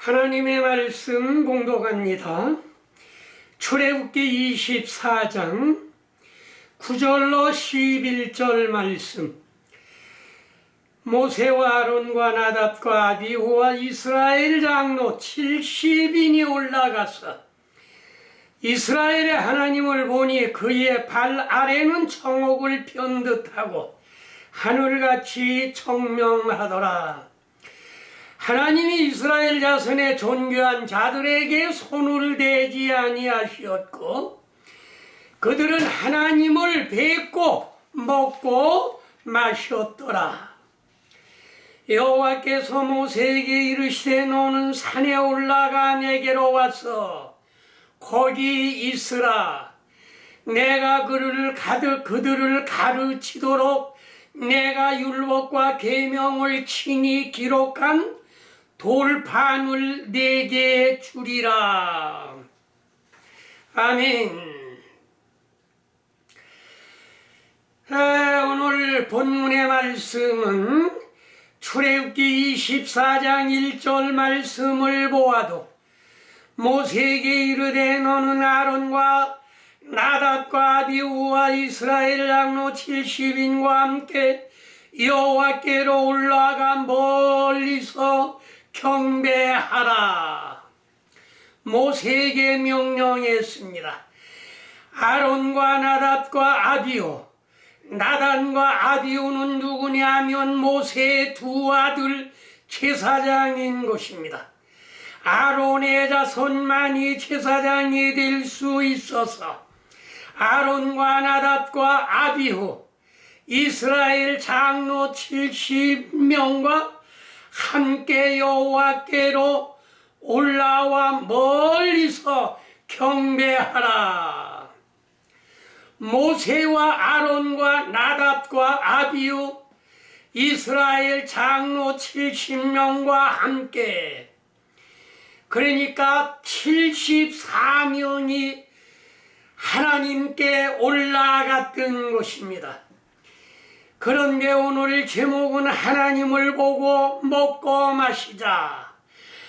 하나님의 말씀 봉독합니다. 출애굽기 24장 9절로 11절 말씀. 모세와 아론과 나답과 아비후와 이스라엘 장로 70인이 올라가서 이스라엘의 하나님을 보니 그의 발 아래는 청옥을 편듯하고 하늘같이 청명하더라. 하나님이 이스라엘 자손의 존귀한 자들에게 손을 대지 아니하시었고 그들은 하나님을 뵙고 먹고 마셨더라. 여호와께서 모세에게 이르시되 너는 산에 올라가 내게로 와서 거기 있으라. 내가 그들을 가르치도록 내가 율법과 계명을 친히 기록한 돌판을 내게 주리라. 아멘. 오늘 본문의 말씀은 출애굽기 24장 1절 말씀을 보아도 모세에게 이르되 너는 아론과 나답과 아비후와 이스라엘 장로 70인과 함께 여호와께로 올라가 멀리서 경배하라. 모세에게 명령했습니다. 아론과 나답과 아비후, 나단과 아비후는 누구냐면 모세의 두 아들 제사장인 것입니다. 아론의 자손만이 제사장이 될 수 있어서 아론과 나답과 아비후, 이스라엘 장로 70명과 함께 여호와께로 올라와 멀리서 경배하라. 모세와 아론과 나답과 아비후, 이스라엘 장로 70명과 함께, 그러니까 74명이 하나님께 올라갔던 것입니다. 그런데 오늘 제목은 하나님을 보고 먹고 마시자.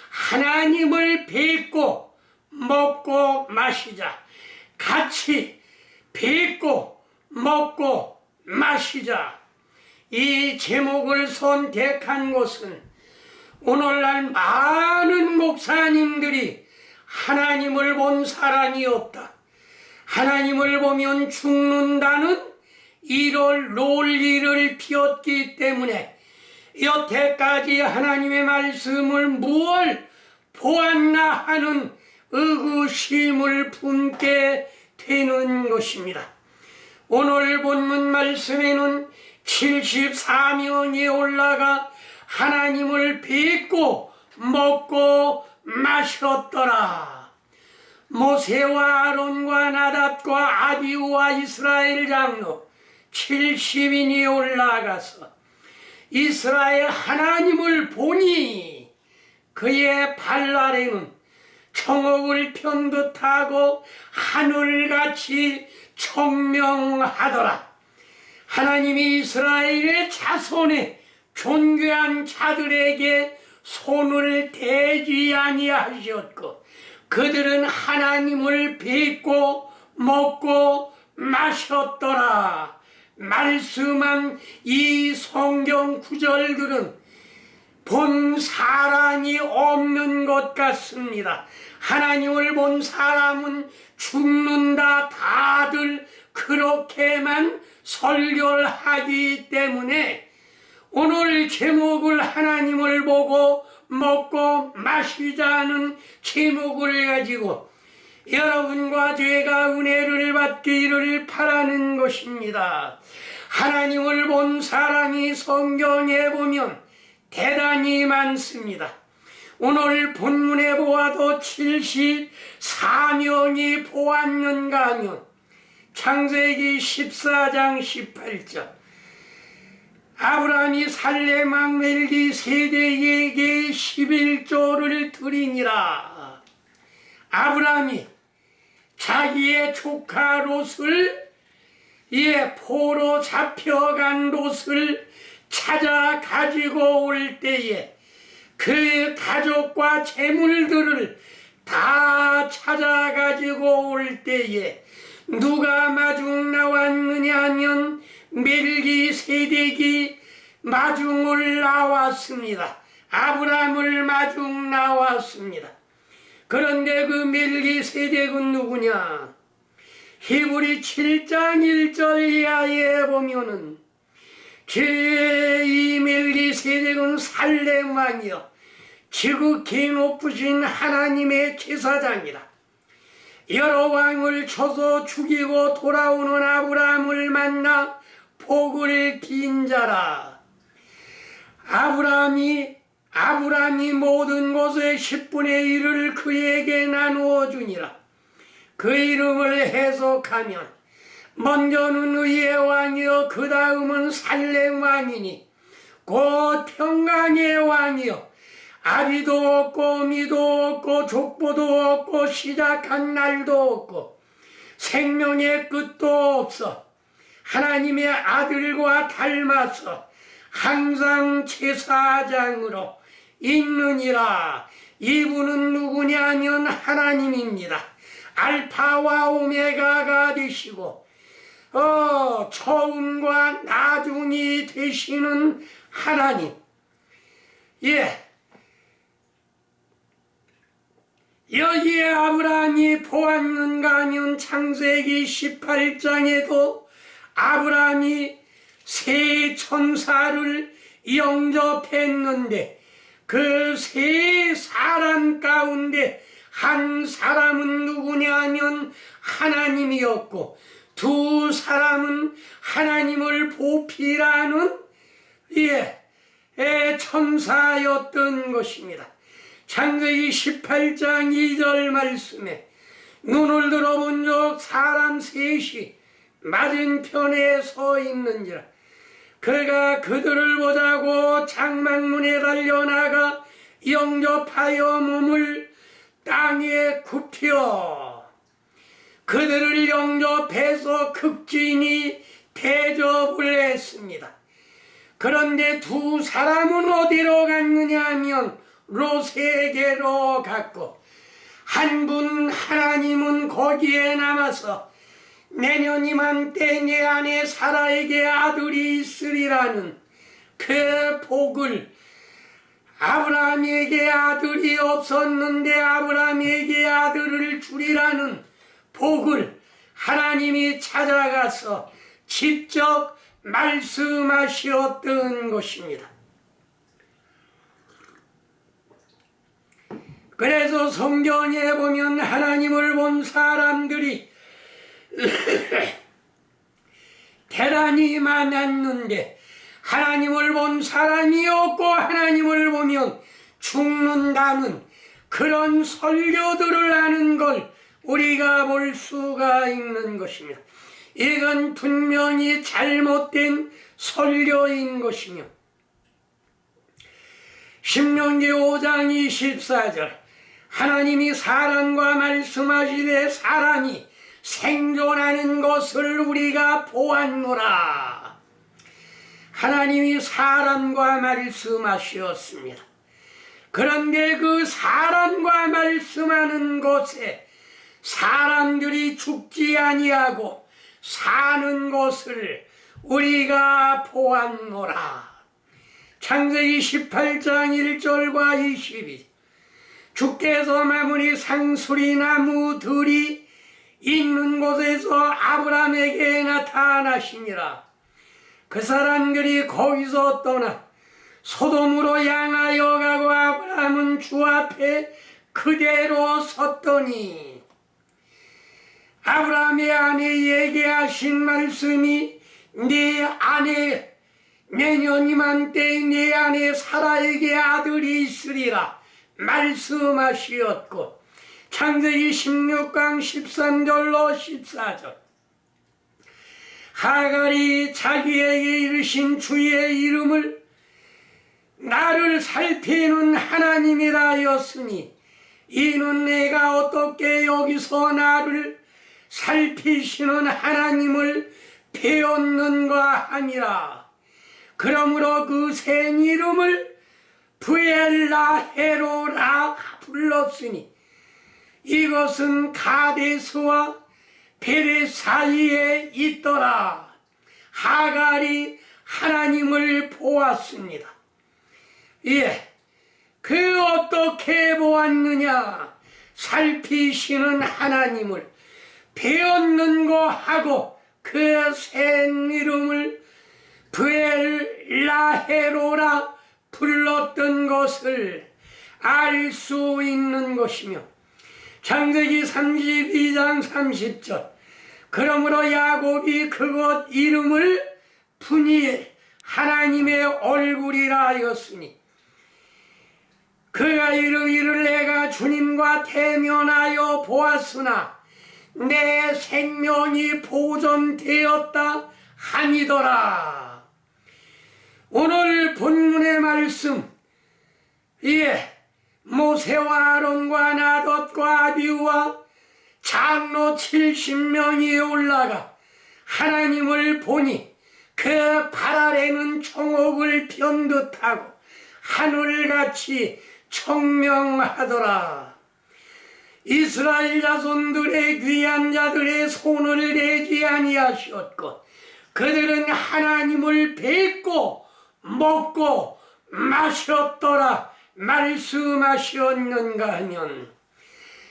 하나님을 뵙고 먹고 마시자. 같이 뵙고 먹고 마시자. 이 제목을 선택한 것은 오늘날 많은 목사님들이 하나님을 본 사람이 없다, 하나님을 보면 죽는다는 이럴 논리를 피웠기 때문에 여태까지 하나님의 말씀을 무얼 보았나 하는 의구심을 품게 되는 것입니다. 오늘 본문 말씀에는 74명이 올라가 하나님을 뵙고 먹고 마셨더라. 모세와 아론과 나답과 아비후와 이스라엘 장로 70인이 올라가서 이스라엘 하나님을 보니 그의 발 아래는 청옥을 편듯하고 하늘같이 청명하더라. 하나님이 이스라엘의 자손의 존귀한 자들에게 손을 대지 아니하셨고 그들은 하나님을 뵙고 먹고 마셨더라. 말씀한 이 성경 구절들은 본 사람이 없는 것 같습니다. 하나님을 본 사람은 죽는다 다들 그렇게만 설교하기 때문에 오늘 제목을 하나님을 보고 먹고 마시자는 제목을 가지고 여러분과 제가 은혜를 받기를 바라는 것입니다. 하나님을 본 사람이 성경에 보면 대단히 많습니다. 오늘 본문에 보아도 74명이 보았는가 하면 창세기 14장 18절 아브라함이 살레 막멜기 세대에게 11조를 드리니라. 아브라함이 자기의 조카 롯을 포로 잡혀간 롯을 찾아 가지고 올 때에 그 그 가족과 재물들을 다 찾아가지고 올 때에 누가 마중 나왔느냐 하면 멜기세덱이 마중을 나왔습니다. 아브라함을 마중 나왔습니다. 그런데 그 멜기세덱은 누구냐? 히브리 7장 1절 이하에 보면은 이 멜기세덱은 살렘 왕이요 지극히 높으신 하나님의 제사장이라. 여러 왕을 쳐서 죽이고 돌아오는 아브라함을 만나 복을 빈 자라. 아브라함이 모든 곳의 10분의 1을 그에게 나누어 주니라. 그 이름을 해석하면 먼저는 의의 왕이요 그 다음은 살렘 왕이니 곧 평강의 왕이요 아비도 없고 미도 없고 족보도 없고 시작한 날도 없고 생명의 끝도 없어 하나님의 아들과 닮아서 항상 제사장으로 있느니라. 이분은 누구냐면 하나님입니다. 알파와 오메가가 되시고 처음과 나중이 되시는 하나님. 여기에 아브라함이 보았는가 하면 창세기 18장에도 아브라함이 세 천사를 영접했는데 그 세 사람 가운데 한 사람은 누구냐면 하나님이었고 두 사람은 하나님을 보필하는 천사였던 것입니다. 창세기 18장 2절 말씀에 눈을 들어본 적 사람 셋이 맞은편에 서 있는지라. 그가 그들을 보자고 장막문에 달려나가 영접하여 몸을 땅에 굽혀 그들을 영접해서 극진히 대접을 했습니다. 그런데 두 사람은 어디로 갔느냐 하면 롯에게로 갔고 하나님은 거기에 남아서 내년 이맘때 내 안에 사라에게 아들이 있으리라는 그 복을 아브라함에게 아들이 없었는데 아브라함에게 아들을 주리라는 복을 하나님이 찾아가서 직접 말씀하셨던 것입니다. 그래서 성경에 보면 하나님을 본 사람들이 대단히 많았는데 하나님을 본 사람이 없고 하나님을 보면 죽는다는 그런 설교들을 하는 걸 우리가 볼 수가 있는 것입니다. 이건 분명히 잘못된 설교인 것이며 신명기 5장 24절 하나님이 사람과 말씀하시되 사람이 생존하는 것을 우리가 보았노라. 하나님이 사람과 말씀하셨습니다. 그런데 그 사람과 말씀하는 곳에 사람들이 죽지 아니하고 사는 것을 우리가 보았노라. 창세기 18장 1절과 22 주께서 마무리 상수리 나무들이 있는 곳에서 아브라함에게 나타나시니라. 그 사람들이 거기서 떠나 소돔으로 향하여 가고 아브라함은 주 앞에 그대로 섰더니 아브라함의 아내에게 하신 말씀이 네 아내 내년 이맘때 내 아내 사라에게 아들이 있으리라 말씀하시었고 창세기 16강 13절로 14절 하갈이 자기에게 이르신 주의 이름을 나를 살피는 하나님이라 하였으니 이는 내가 어떻게 여기서 나를 살피시는 하나님을 배웠는가 하니라. 그러므로 그 새 이름을 브엘라헤로라 불렀으니 이것은 가데스와 베레 사이에 있더라. 하갈이 하나님을 보았습니다. 예, 그 어떻게 보았느냐? 살피시는 하나님을 배웠는 거 하고 그 센 이름을 브엘라헤로라 불렀던 것을 알 수 있는 것이며, 창세기 32장 30절 그러므로 야곱이 그것 이름을 푸니엘 하나님의 얼굴이라 하였으니 그가 이르기를 내가 주님과 대면하여 보았으나 내 생명이 보존되었다 하니더라. 오늘 본문의 말씀, 모세와 아론과 나돗과 아비후와 장로 70명이 올라가 하나님을 보니 그 발 아래는 청옥을 편듯하고 하늘같이 청명하더라. 이스라엘 자손들의 귀한 자들의 손을 내지 아니하셨고 그들은 하나님을 뵙고 먹고 마셨더라 말씀하셨는가 하면,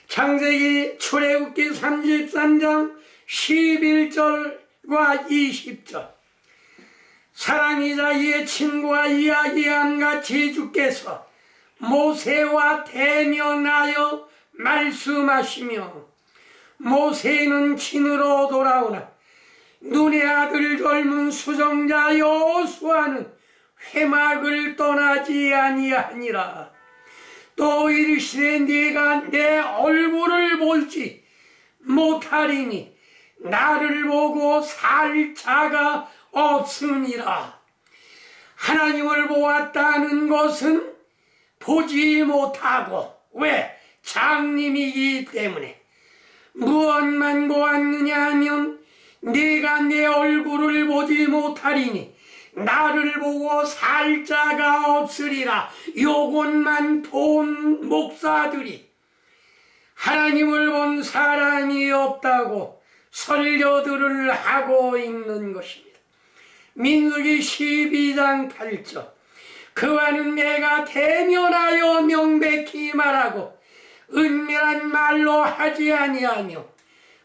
창세기 출애굽기 33장 11절과 20절 사랑이자 이의 친구와 이야기한 같이 주께서 모세와 대면하여 말씀하시며, 모세는 진으로 돌아오나 눈의 아들 젊은 수정자 여호수아는 회막을 떠나지 아니하니라. 또 이르시되 네가 내 얼굴을 보지 못하리니 나를 보고 살 자가 없으니라. 하나님을 보았다는 것은 보지 못하고, 왜? 장님이기 때문에. 무엇만 보았느냐 하면 네가 내 얼굴을 보지 못하리니 나를 보고 살 자가 없으리라. 요것만 본 목사들이 하나님을 본 사람이 없다고 설교들을 하고 있는 것입니다. 민수기 12장 8절 그와는 내가 대면하여 명백히 말하고 은밀한 말로 하지 아니하며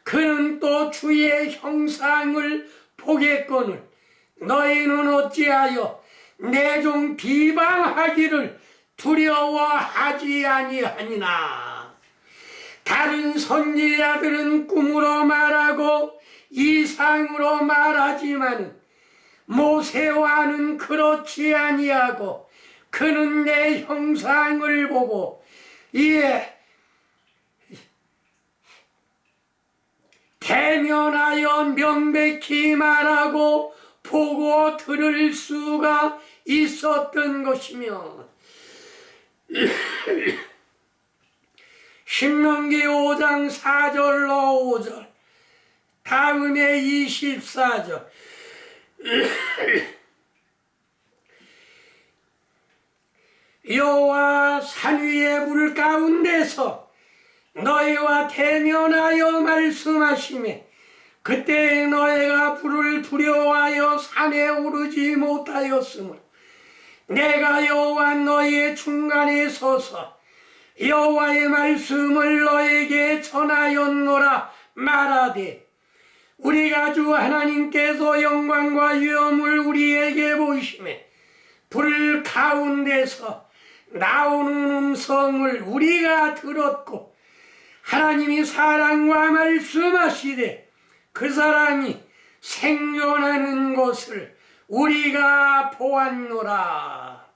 그는 또 주의 형상을 보겠거늘 너희는 어찌하여 내 종 비방하기를 두려워하지 아니하니나. 다른 선지자들은 꿈으로 말하고 이상으로 말하지만 모세와는 그렇지 아니하고 그는 내 형상을 보고 대면하여 명백히 말하고 보고 들을 수가 있었던 것이며, 신명기 5장 4절로 5절 다음에 24절 여호와 산 위의 물 가운데서 너희와 대면하여 말씀하시매 그때 너희가 불을 두려워하여 산에 오르지 못하였으므로 내가 여호와 너희의 중간에 서서 여호와의 말씀을 너에게 전하였노라 말하되 우리가 주 하나님께서 영광과 위엄을 우리에게 보이시매 불 가운데서 나오는 음성을 우리가 들었고 하나님이 사람과 말씀하시되 그 사람이 생존하는 것을 우리가 보았노라.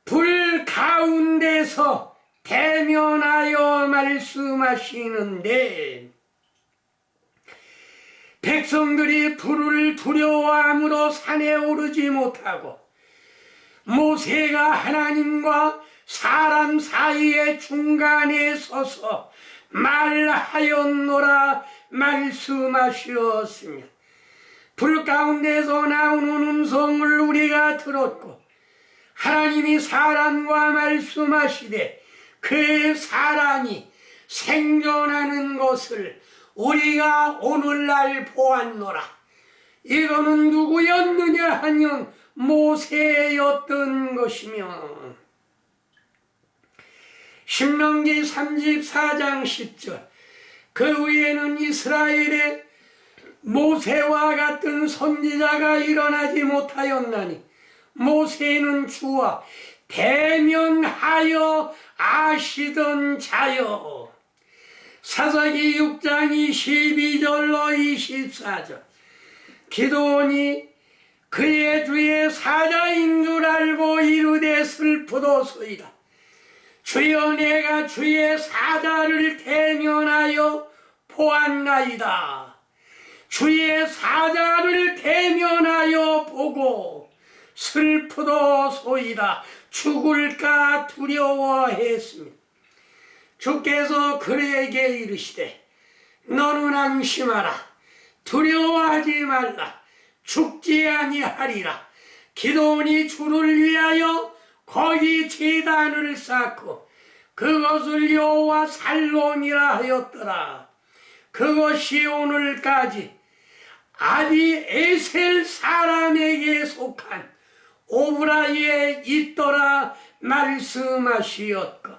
불 가운데서 대면하여 말씀하시는데 백성들이 불을 두려워함으로 산에 오르지 못하고 모세가 하나님과 사람 사이의 중간에 서서 말하였노라 말씀하셨으며 불 가운데서 나오는 음성을 우리가 들었고 하나님이 사람과 말씀하시되 그 사람이 생존하는 것을 우리가 오늘날 보았노라. 이거는 누구였느냐 하면 모세였던 것이며, 신명기 34장 10절 그 위에는 이스라엘에 모세와 같은 선지자가 일어나지 못하였나니 모세는 주와 대면하여 아시던 자여. 사사기 6장 22절로 24절 기드온이 그의 주의 사자인 줄 알고 이르되 슬프도소이다. 주여 내가 주의 사자를 대면하여 보았나이다. 주의 사자를 대면하여 보고 슬프도소이다. 죽을까 두려워했습니다. 주께서 그에게 이르시되 너는 안심하라. 두려워하지 말라. 죽지 아니하리라. 기드온이 주를 위하여 거기 제단을 쌓고 그것을 여호와 살롬이라 하였더라. 그것이 오늘까지 아비에셀 사람에게 속한 오브라에 있더라 말씀하시었고,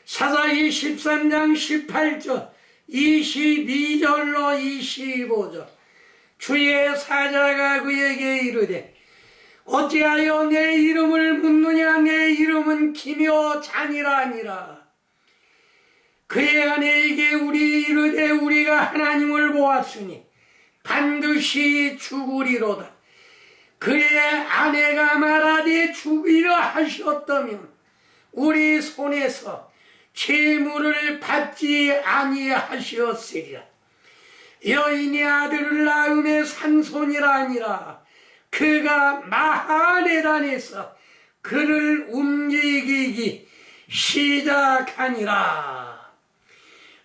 사사기 13장 18절 22절로 25절 주의 사자가 그에게 이르되 어찌하여 내 이름을 묻느냐. 내 이름은 기묘 잔이라 하니라. 그의 아내에게 우리 이르되 우리가 하나님을 보았으니 반드시 죽으리로다. 그의 아내가 말하되 죽이려 하셨다면 우리 손에서 재물을 받지 아니하시었으리라. 여인이 아들을 낳음에 산손이라 하니라. 그가 마하네단에서 그를 움직이기 시작하니라.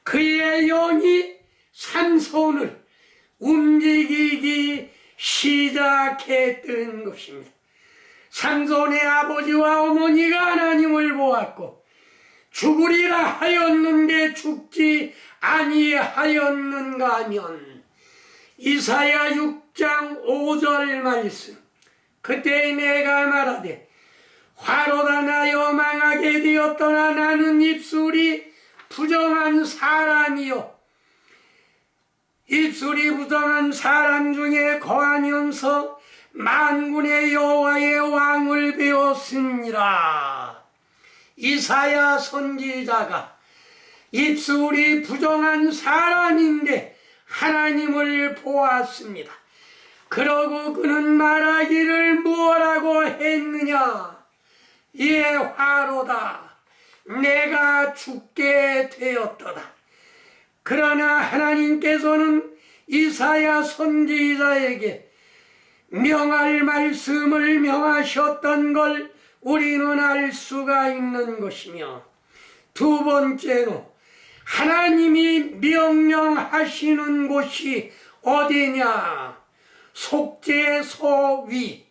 그의 영이 산손을 움직이기 시작했던 것입니다. 삼손의 아버지와 어머니가 하나님을 보았고 죽으리라 하였는데 죽지 아니하였는가 하면 이사야 6장 5절 말씀 그때 내가 말하되 화로다 나여 망하게 되었더나 나는 입술이 부정한 사람이요 입술이 부정한 사람 중에 거하면서 만군의 여호와의 왕을 배웠습니다. 이사야 선지자가 입술이 부정한 사람인데 하나님을 보았습니다. 그러고 그는 말하기를 무엇라고 했느냐. 예, 화로다. 내가 죽게 되었도다. 그러나 하나님께서는 이사야 선지자에게 명할 말씀을 명하셨던 걸 우리는 알 수가 있는 것이며, 두 번째로 하나님이 명령하시는 곳이 어디냐. 속죄소 위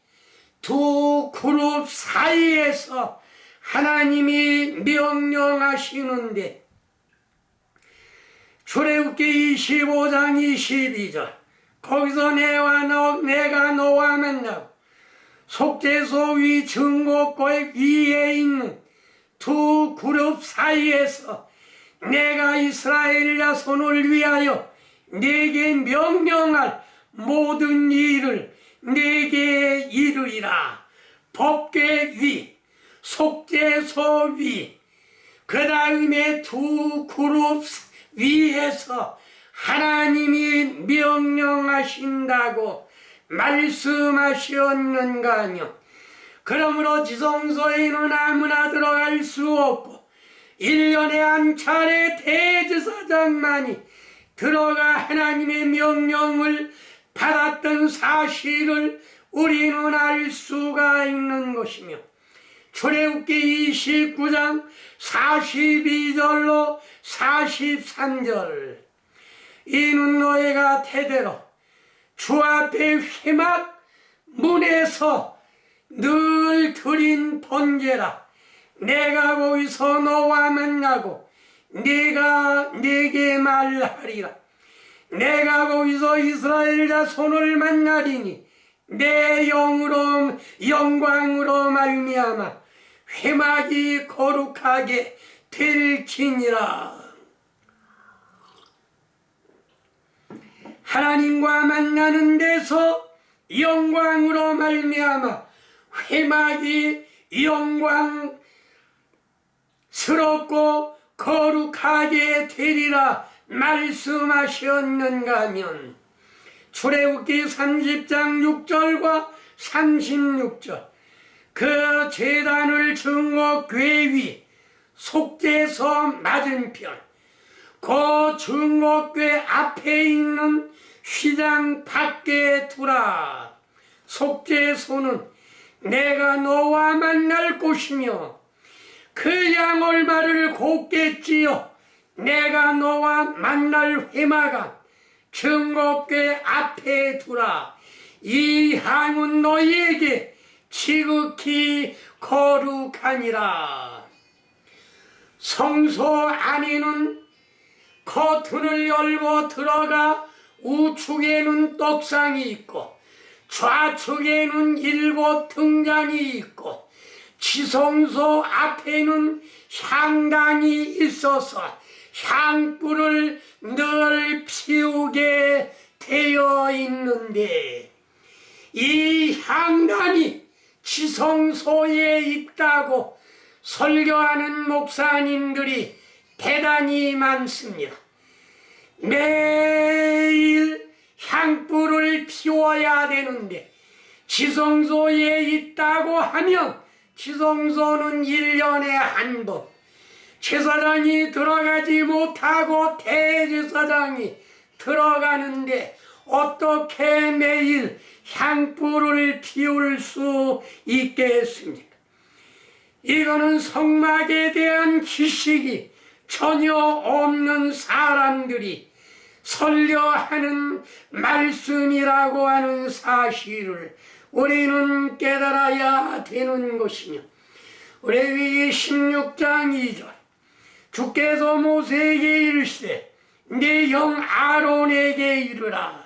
두 그룹 사이에서 하나님이 명령하시는데, 출애굽기 25장 22절 거기서 내가 너와 만나고 속죄소 위 증거궤 위에 있는 두 그룹 사이에서 내가 이스라엘 자손을 위하여 네게 명령할 모든 일을 네게 이르리라. 법궤 위, 속죄소 위, 그 다음에 두 그룹 위에서 하나님이 명령하신다고 말씀하셨는가 하며, 그러므로 지성소에는 아무나 들어갈 수 없고 1년에 한 차례 대제사장만이 들어가 하나님의 명령을 받았던 사실을 우리는 알 수가 있는 것이며, 출애굽기 29장 42절로 43절 이는 너희가 대대로 주 앞에 회막 문에서 늘 드린 번제라. 내가 거기서 너와 만나고 네가 내게 말하리라. 내가 거기서 이스라엘 자손을 만나리니 내 영광으로 말미암아 회막이 거룩하게 될지니라. 하나님과 만나는 데서 영광으로 말미암아 회막이 영광스럽고 거룩하게 되리라 말씀하셨는가 하면 출애굽기 30장 6절과 36절 그 제단을 증거 궤위 속죄소 맞은편 그 증거궤 앞에 있는 휘장 밖에 두라. 속죄소는 내가 너와 만날 곳이며 그 양얼마를 곱게 찌어 내가 너와 만날 회막아 증거궤 앞에 두라. 이 향은 너희에게 지극히 거룩하니라. 성소 안에는 커튼을 열고 들어가 우측에는 떡상이 있고 좌측에는 7 등잔이 있고 지성소 앞에는 향단이 있어서 향불을 늘 피우게 되어 있는데 이 향단이 지성소에 있다고 설교하는 목사님들이 대단히 많습니다. 매일 향불을 피워야 되는데 지성소에 있다고 하면 지성소는 1년에 한 번 제사장이 들어가지 못하고 대제사장이 들어가는데 어떻게 매일 향불을 피울 수 있겠습니까? 이거는 성막에 대한 지식이 전혀 없는 사람들이 설교하는 말씀이라고 하는 사실을 우리는 깨달아야 되는 것이며 레위기 16장 2절 주께서 모세에게 이르시되 네 형 아론에게 이르라.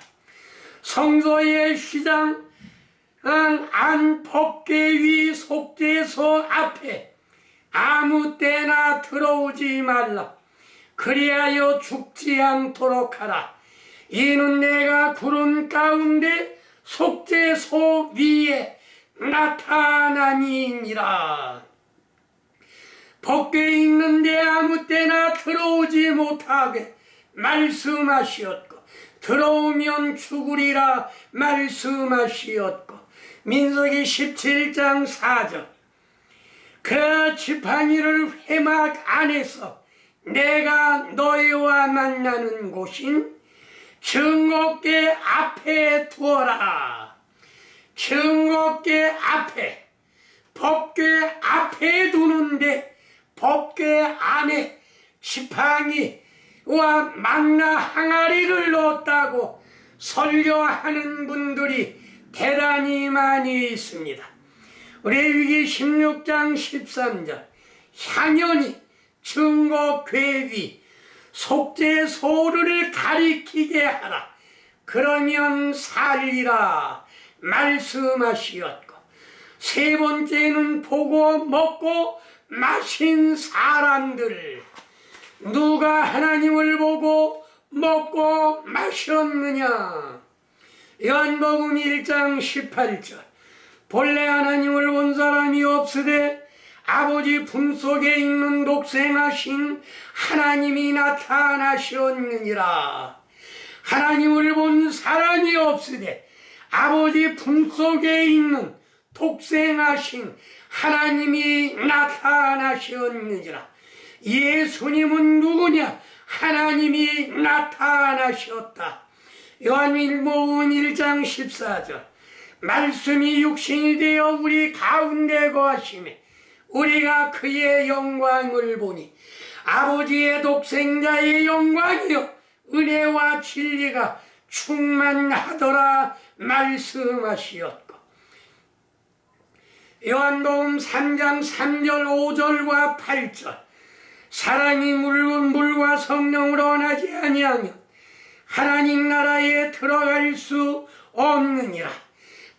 성소의 휘장 안 법궤 위 속죄소 앞에 아무 때나 들어오지 말라. 그리하여 죽지 않도록 하라. 이는 내가 구름 가운데 속죄소 위에 나타나니니라. 법궤 있는데 아무 때나 들어오지 못하게 말씀하시었고 들어오면 죽으리라 말씀하시었고 민수기 17장 4절 그 지팡이를 회막 안에서 내가 너희와 만나는 곳인 증거궤 앞에 두어라. 증거궤 앞에 법궤 앞에 두는데 법궤 안에 지팡이와 망나 항아리를 넣었다고 설교하는 분들이 대단히 많이 있습니다. 레위기 16장 13절 향연이 증거궤 위 속죄소를 가리키게 하라. 그러면 살리라 말씀하시었고 세 번째는 보고 먹고 마신 사람들 누가 하나님을 보고 먹고 마셨느냐. 요한복음 1장 18절 본래 하나님을 본 사람이 없으되 아버지 품속에 있는 독생하신 하나님이 나타나셨느니라. 하나님을 본 사람이 없으되 아버지 품속에 있는 독생하신 하나님이 나타나셨느니라. 예수님은 누구냐? 하나님이 나타나셨다. 요한복음 1장 14절 말씀이 육신이 되어 우리 가운데 거하시매 우리가 그의 영광을 보니 아버지의 독생자의 영광이요 은혜와 진리가 충만하더라 말씀하시었고 요한복음 3장 3절 5절과 8절 사랑이 물과 성령으로 나지 아니하면 하나님 나라에 들어갈 수 없느니라.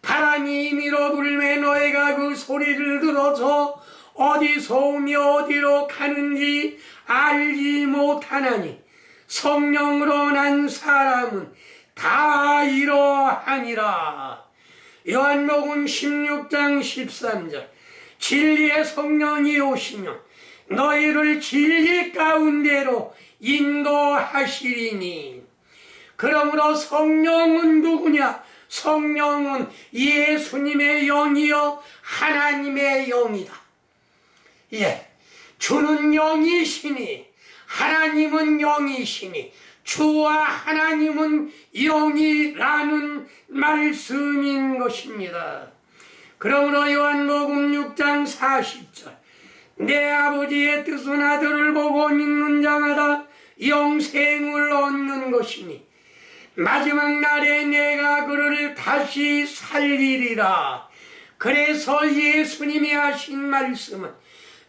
바람이 임의로 불매 너희가 그 소리를 들어서 어디서 오며 어디로 가는지 알지 못하나니 성령으로 난 사람은 다 이러하니라. 요한복음 16장 13절 진리의 성령이 오시며 너희를 진리 가운데로 인도하시리니. 그러므로 성령은 누구냐? 성령은 예수님의 영이요 하나님의 영이다. 예, 주는 영이시니 하나님은 영이시니 주와 하나님은 영이라는 말씀인 것입니다. 그러므로 요한복음 6장 40절 내 아버지의 뜻은 아들을 보고 믿는 자마다 영생을 얻는 것이니 마지막 날에 내가 그를 다시 살리리라. 그래서 예수님이 하신 말씀은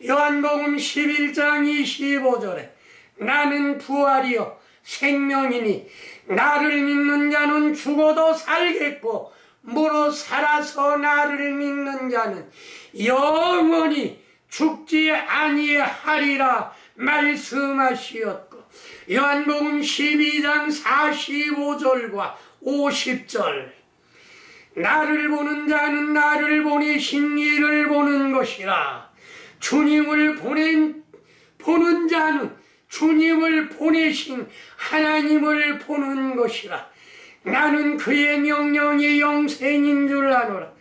요한복음 11장 25절에 나는 부활이요 생명이니 나를 믿는 자는 죽어도 살겠고 무릇 살아서 나를 믿는 자는 영원히 죽지 아니하리라 말씀하시었고 요한복음 12장 45절과 50절 나를 보는 자는 나를 보내신 이를 보는 것이라. 주님을 보는 자는 주님을 보내신 하나님을 보는 것이라. 나는 그의 명령이 영생인 줄 아노라.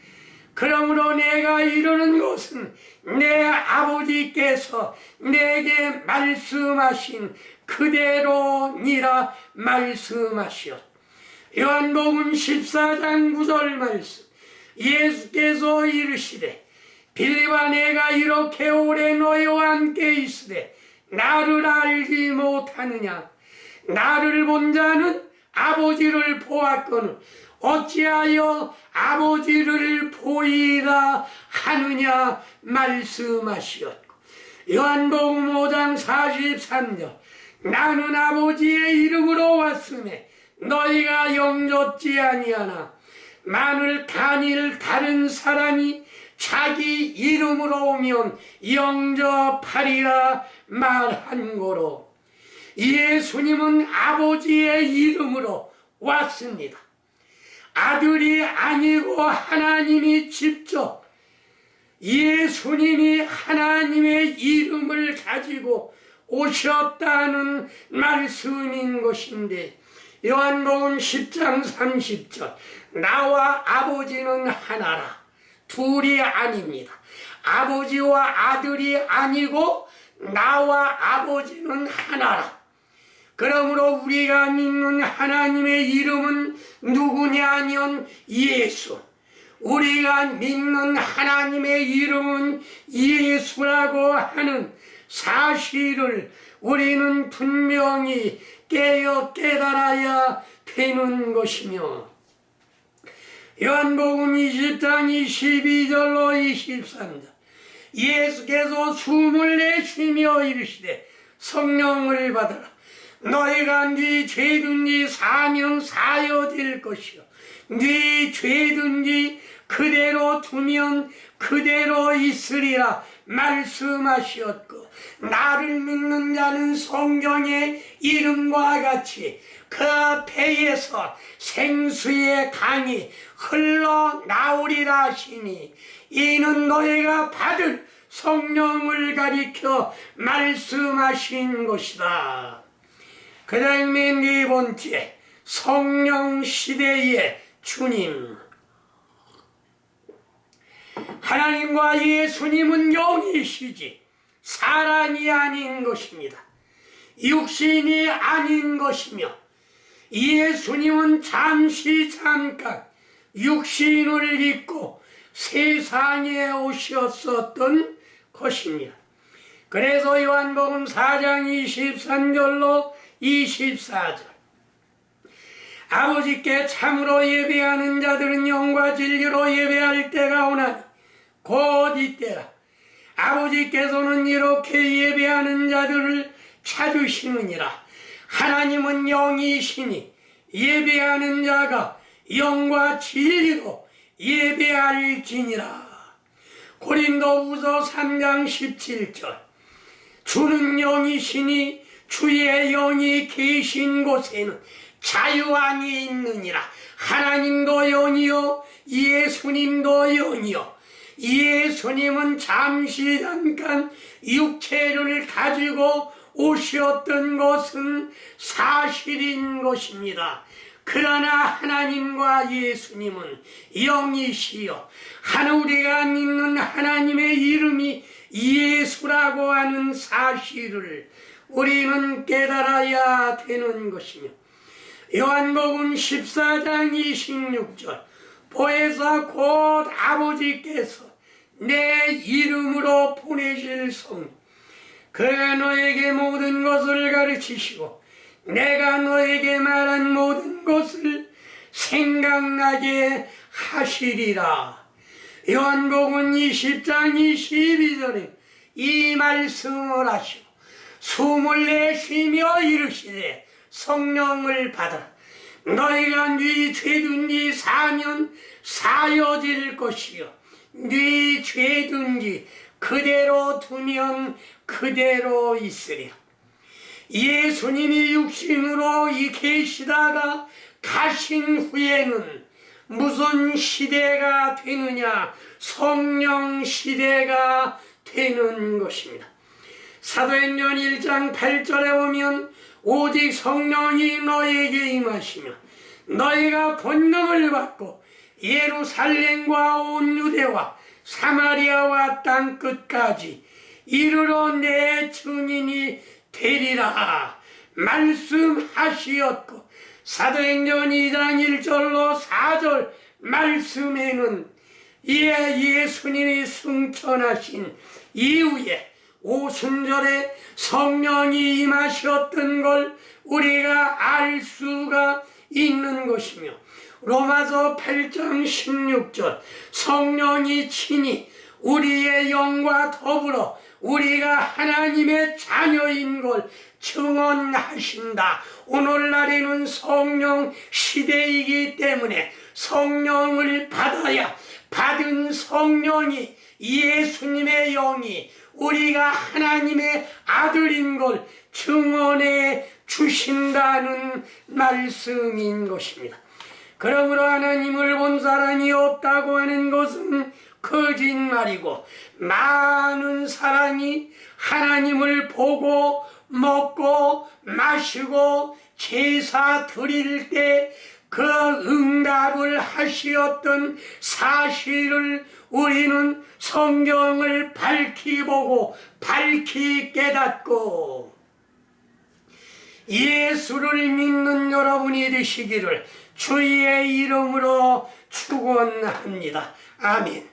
그러므로 내가 이르는 것은 내 아버지께서 내게 말씀하신 그대로니라 말씀하시었. 요한복음 14장 9절 말씀 예수께서 이르시되 빌립아 내가 이렇게 오래 너희와 함께 있으되 나를 알지 못하느냐? 나를 본 자는 아버지를 보았거늘 어찌하여 아버지를 보이라 하느냐 말씀하시었고 요한복음 5장 43절 나는 아버지의 이름으로 왔으며 너희가 영접지 아니하나 만일 단일 다른 사람이 자기 이름으로 오면 영접하리라 말한 거로 예수님은 아버지의 이름으로 왔습니다. 아들이 아니고 하나님이 직접 예수님이 하나님의 이름을 가지고 오셨다는 말씀인 것인데 요한복음 10장 30절 나와 아버지는 하나라. 둘이 아닙니다. 아버지와 아들이 아니고 나와 아버지는 하나라. 그러므로 우리가 믿는 하나님의 이름은 누구냐면 예수. 우리가 믿는 하나님의 이름은 예수라고 하는 사실을 우리는 분명히 깨달아야 되는 것이며 요한복음 20장 22절로 23절 예수께서 숨을 내쉬며 이르시되 성령을 받으라. 너희가 네 죄든지 사면 사여질 것이요 네 죄든지 그대로 두면 그대로 있으리라 말씀하셨고 나를 믿는 자는 성경의 이름과 같이 그 배에서 생수의 강이 흘러나오리라 하시니 이는 너희가 받을 성령을 가리켜 말씀하신 것이다. 그 다음에 네 번째 성령 시대의 주님. 하나님과 예수님은 영이시지 사람이 아닌 것입니다. 육신이 아닌 것이며 예수님은 잠깐 육신을 입고 세상에 오셨었던 것입니다. 그래서 요한복음 4장 23절로 24절 아버지께 참으로 예배하는 자들은 영과 진리로 예배할 때가 오나니 곧 이때라. 아버지께서는 이렇게 예배하는 자들을 찾으시느니라. 하나님은 영이시니 예배하는 자가 영과 진리로 예배할지니라. 고린도후서 3장 17절. 주는 영이시니 주의 영이 계신 곳에는 자유함이 있느니라. 하나님도 영이요 예수님도 영이요. 예수님은 잠깐 육체를 가지고 오셨던 것은 사실인 것입니다. 그러나 하나님과 예수님은 영이시여 우리가 믿는 하나님의 이름이 예수라고 하는 사실을 우리는 깨달아야 되는 것이며, 요한복음 14장 26절. 보혜사 곧 아버지께서 내 이름으로 보내실 성, 그가 너에게 모든 것을 가르치시고 내가 너에게 말한 모든 것을 생각나게 하시리라. 요한복음 20장 22절에 이 말씀을 하시고 숨을 내쉬며 이르시되 성령을 받아라. 너희가 네 죄든지 사면 사여질 것이요 네 죄든지 그대로 두면 그대로 있으리라. 예수님이 육신으로 계시다가 가신 후에는 무슨 시대가 되느냐? 성령 시대가 되는 것입니다. 사도행전 1장 8절에 보면 오직 성령이 너에게 임하시며 너희가 권능을 받고 예루살렘과 온 유대와 사마리아와 땅 끝까지 이르러 내 증인이 되리라 말씀하시었고, 사도행전 2장 1절로 4절 말씀에는 예수님이 승천하신 이후에 오순절에 성령이 임하셨던 걸 우리가 알 수가 있는 것이며, 로마서 8장 16절 성령이 친히 우리의 영과 더불어 우리가 하나님의 자녀인 걸 증언하신다. 오늘날에는 성령 시대이기 때문에 성령을 받아야 받은 성령이 예수님의 영이 우리가 하나님의 아들인 걸 증언해 주신다는 말씀인 것입니다. 그러므로 하나님을 본 사람이 없다고 하는 것은 거짓말이고, 많은 사람이 하나님을 보고 먹고 마시고 제사 드릴 때 그 응답을 하시었던 사실을 우리는 성경을 밝히 보고 밝히 깨닫고 예수를 믿는 여러분이 되시기를 주의 이름으로 축원합니다. 아멘.